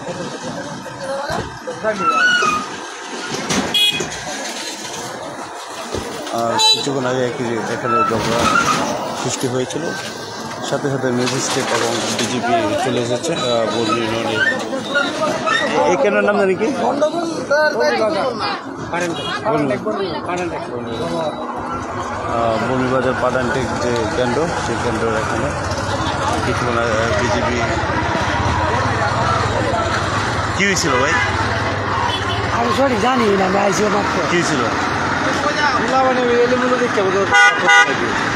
আর কিছুক্ষণ আগে এখানে ঝগড়া সৃষ্টি হয়েছিল, সাথে সাথে ম্যাজিস্ট্রেট এবং বিজেপি চলে এসেছে বর্মি ইউনিয়নে। এই কেন্দ্রের নাম জানি কি? বর্মিবাজার পাটানটেক যে কেন্দ্র, সেই কেন্দ্রের এখানে কিছুক্ষণ বিজেপি। কি হয়েছিল ভাই? আমি সঠিক জানি না, আমি আইসি মাত্র। কি হয়েছিল?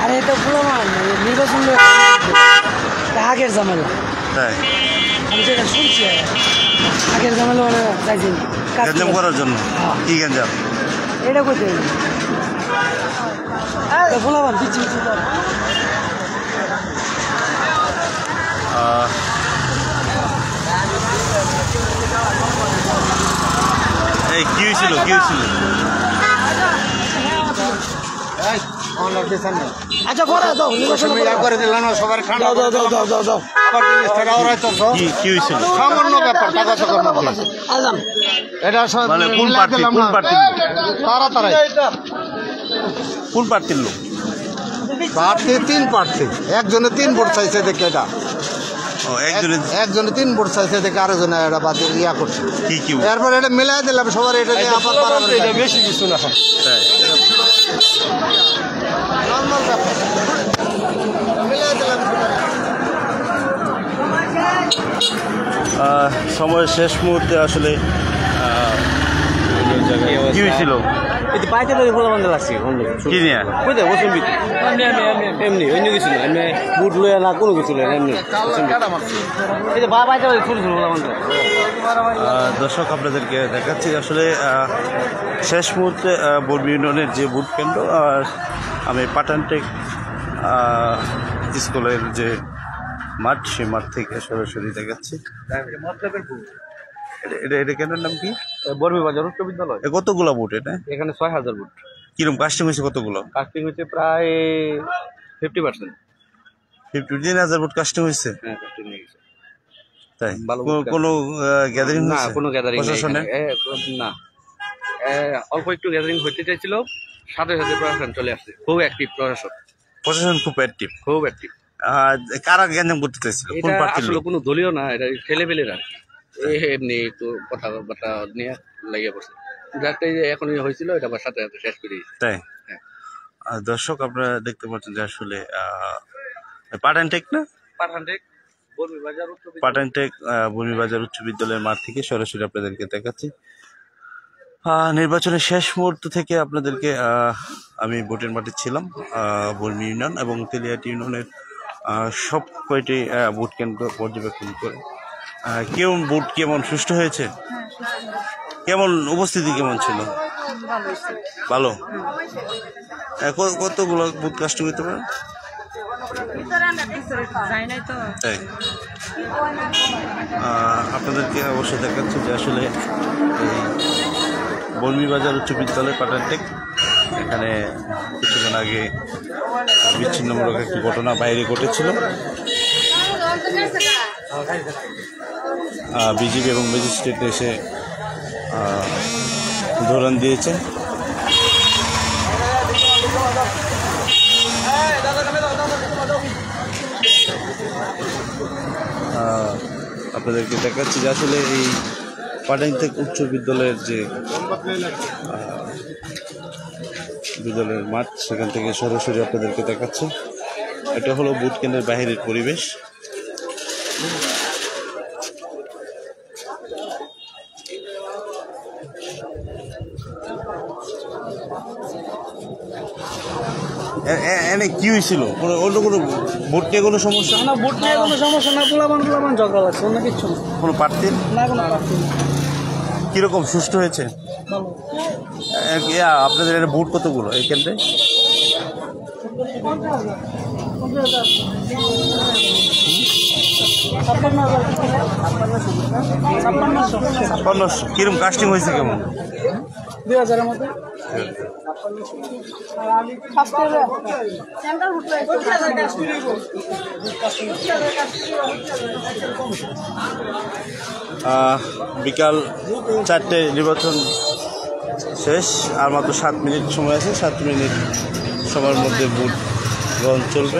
আরে এটা ফুলামান নির্বাচন আগের ঝামেলা। তাই আমি যেটা শুনছি আগের ঝামেলা মানে চাইছেন গ্যাঞ্জাম করার জন্য। কি গ্যাঞ্জাম? এটা করতে ফুলামান দিচ্ছি। এই কি হয়েছিল? কি হয়েছিল? আচ্ছা করে দাও, করে দিলাম সবার ঠান্ডা দাও দাও দাও দাও দাও। কি হয়েছিল? সামান্য ব্যাপার, টাকা টাকার মধ্যে এটা মানে কোন পার্টি? কোন পার্টির লোক? তাড়াতাড়ি কোন পার্টির লোক? প্রার্থী 3 প্রার্থী, একজনে 3 ভোট চাইছে দেখে এটা। ও একজনে 3 ভোট চাইছে দেখে আরেকজনে এটা বাতিল ইয়া করছে। কি এরপর এটা মিলাই দিলাম সবার, এটা নিয়ে আপাত এটা বেশি কিছু না। তাই নরমাল ব্যাপার, মিলাই দিলাম। সময়ের শেষ মুহূর্তে আসলে কি হয়েছিল? পাইতে পারি খোলা বন্ধ লাগছে কি নিয়ে? বুঝতে বসুন এমনি অন্য কিছু না, এমনি বুট লইয়া না কোনো কিছু লইয়া এমনি এই যে পাইতে পারি ছোট ছোট খোলা বন্ধ। দর্শক আপনাদেরকে দেখাচ্ছি আসলে শেষ মুহূর্তে বর্মি ইউনিয়নের যে ভোট কেন্দ্র, আমি পাটানটেক স্কুলের যে মাঠ, সেই মাঠ থেকে সরাসরি দেখাচ্ছি। এটা কেন্দ্রের নাম কি? বর্মিবাজার উচ্চ বিদ্যালয়। কতগুলো ভোট এটা? এখানে 6000 ভোট। কিরকম কাস্টিং হয়েছে? কতগুলো কাস্টিং হচ্ছে? প্রায় 50%। 15,000 ভোট কাস্টিং হয়েছে। হ্যাঁ, কাস্টিং হয়ে গেছে। তাই কোনো গ্যাদারিং না, কোনো গ্যাদারিং প্রশাসনে না। অল্প একটু গ্যাদারিং হইতে চাইছিল, সাথে সাথে প্রশাসন চলে আসছে। খুব অ্যাক্টিভ প্রশাসন, খুব অ্যাক্টিভ। কারা গ্যাঞ্জাম করতে চাইছিল? কোন পার্টির লোক? কোনো দলীয় না, এটা ছেলেপেলেরা এমনি একটু কথাবার্তা নিয়ে লাগিয়ে পড়ছে। যাতে এখন হয়েছিল এটা আবার সাথে সাথে শেষ করে দিয়েছে। তাই দর্শক আপনারা দেখতে পাচ্ছেন যে আসলে পাটানটেক না পাটানটেক বর্মিবাজার উচ্চ বিদ্যালয়ের মাঠ থেকে সরাসরি আপনাদেরকে দেখাচ্ছি। নির্বাচনের শেষ মুহূর্ত থেকে আপনাদেরকে আমি ভোটের মাঠে ছিলাম। বর্মি ইউনিয়ন এবং তেলিয়াটি ইউনিয়নের সব কয়টি ভোট কেন্দ্র পর্যবেক্ষণ করে কেমন ভোট কেমন সুষ্ঠু হয়েছে? কেমন উপস্থিতি কেমন ছিল? ভালো। কতগুলো ভোট কাস্টিং হতে পারে? তাই আপনাদেরকে অবশ্যই দেখাচ্ছি যে আসলে এই বর্মিবাজার উচ্চ বিদ্যালয় পাটানটেক, এখানে কিছুক্ষণ আগে বিচ্ছিন্নমূলক একটি ঘটনা বাইরে ঘটেছিল। বিজেপি এবং ম্যাজিস্ট্রেট এসে ধরন দিয়েছে। আপনাদেরকে দেখাচ্ছি যে আসলে এই পাটানটেক উচ্চ বিদ্যালয়ের যে বিদ্যালয়ের মাঠ, সেখান থেকে সরাসরি আপনাদেরকে দেখাচ্ছি। এটা হলো ভোট কেন্দ্রের বাহিরের পরিবেশ। এনে কি হয়েছিল? অন্য কোনো ভোট নিয়ে কোনো সমস্যা? না, ভোট নিয়ে কোনো সমস্যা না, পোলামান ঝগড়া লাগছে, অন্য কিছু না। কোনো প্রার্থীর না, কোনো প্রার্থী না। কিরকম সুষ্ঠু হয়েছে? আপনাদের এটা ভোট কতগুলো এই কেন্দ্রে? 56,000। কিরকম কাস্টিং হয়েছে কেমন? 2000-এর মধ্যে বিকাল 4টে নির্বাচন শেষ, আর মাত্র 7 মিনিট সময় আছে। 7 মিনিট সময়ের মধ্যে ভোট গ্রহণ চলবে।